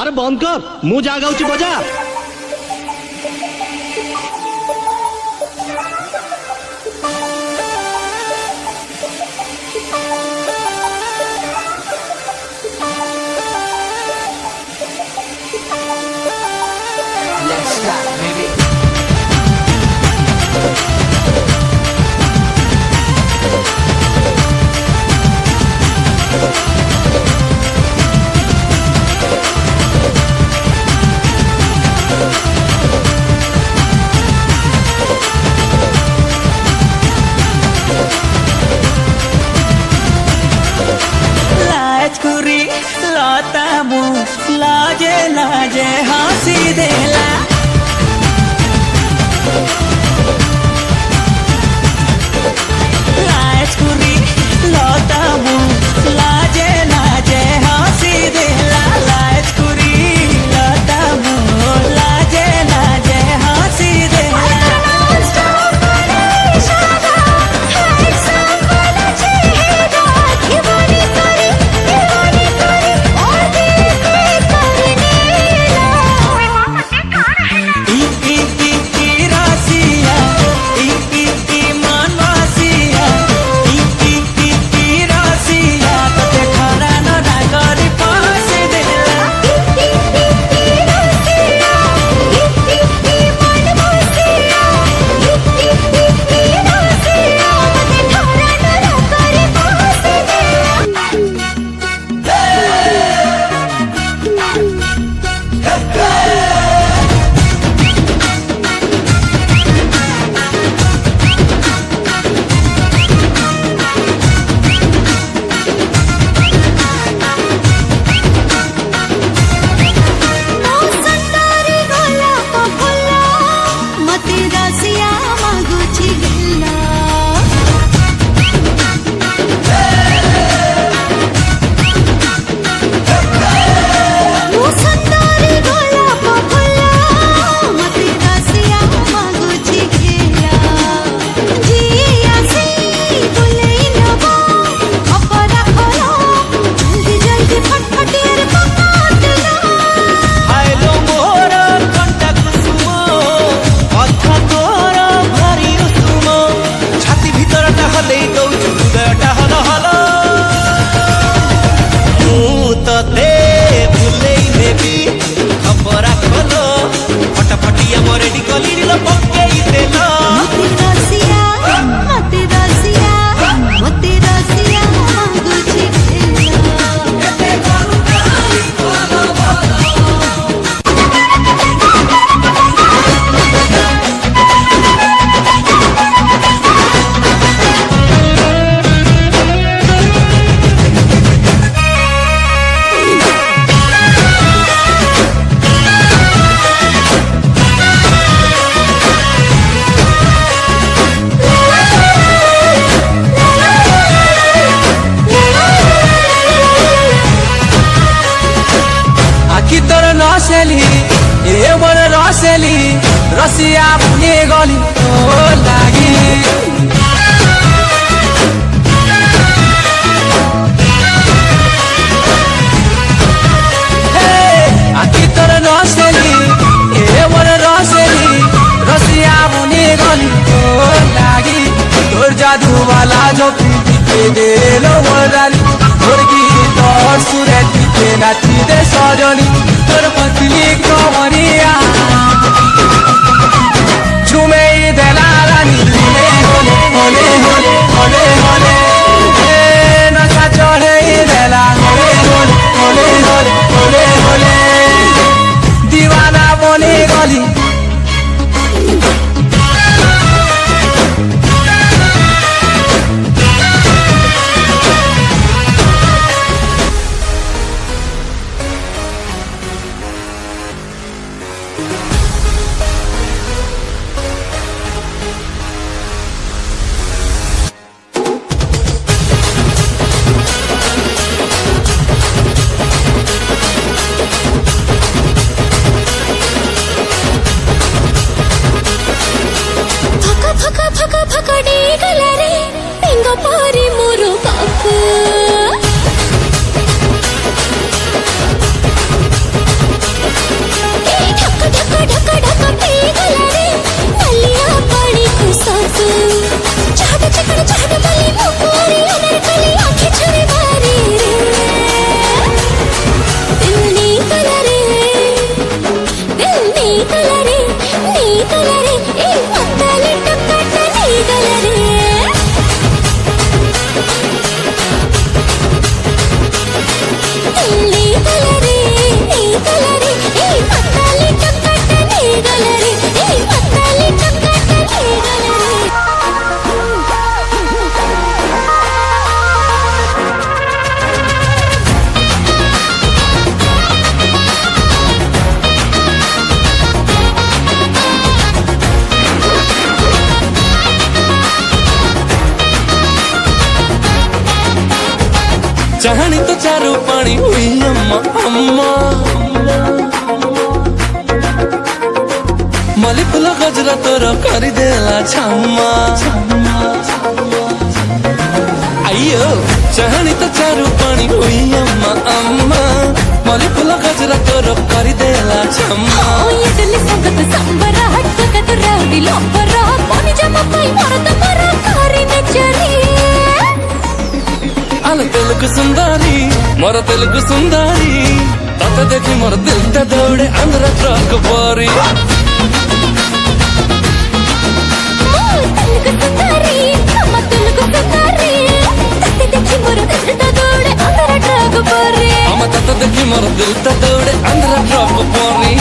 अरे बंद कर मु जा गाउची बजा। Let's start, baby. लाजकुरी लाता मुँह लाजे लाजे हंसी देला लाजकुरी लाता मुँह लाजे लाजे हंसी देला लाजकुरी लाता मुँह लाजे लाजे हंसी देला रसिया पुगे गली लागि आखि तर नसेली मन रसेली रसिया पुगे गली लागि तोर जादू वाला जो देलो मराली तोर गीत सुरे दिते नाची दे सजनी तोर पतली कमरिया झूमे दलालानी होले होले होले होले होले नशा चढ़े देला होले होले होले होले होले दीवाना बने गली ಕಲರೆ ಈ ಮತ್ತಲೆ ಟಕ್ಕಟ ನೀಗಲರೆ ಇಲ್ಲಿ ಕಲರೆ ಈ ಕಲರೆ ಈ ಮತ್ತಲೆ ಟಕ್ಕಟ ನೀಗಲರೆ ಈ ಮತ್ತಲೆ ಟಕ್ಕಟ ನೀಗಲರೆ चाहनी तो चारू पानी हुई अम्मा अम्मा मली फुला गजरा तोर करी देला छम्मा अयो चाहनी तो चारू पानी हुई अम्मा अम्मा मली फुला गजरा तोर करी देला छम्मा ಎಡಲಿ ಸಂಗತ ಸಂಬರ ಹಟ್ಟಕತ ರೌಡಿ ಲಂಬರ ಪನಿ ಜಮ ಪೈ ಮರತ ಮರ ಕಾರಿನ ಚರಿ आल तेलुगु सुंदरी मोर तेलुगु सुंदरी तत देखी मोर दिल त दौड़े अंदर ट्रक परी తెలుగు సుందరి అమ్మ తెలుగు సుందరి తత్తి తెచ్చి మొర దిల్త దోడే అందర ట్రక్ పరి हम तत देखी मोर दिल त दौड़े अंदर ट्रक परी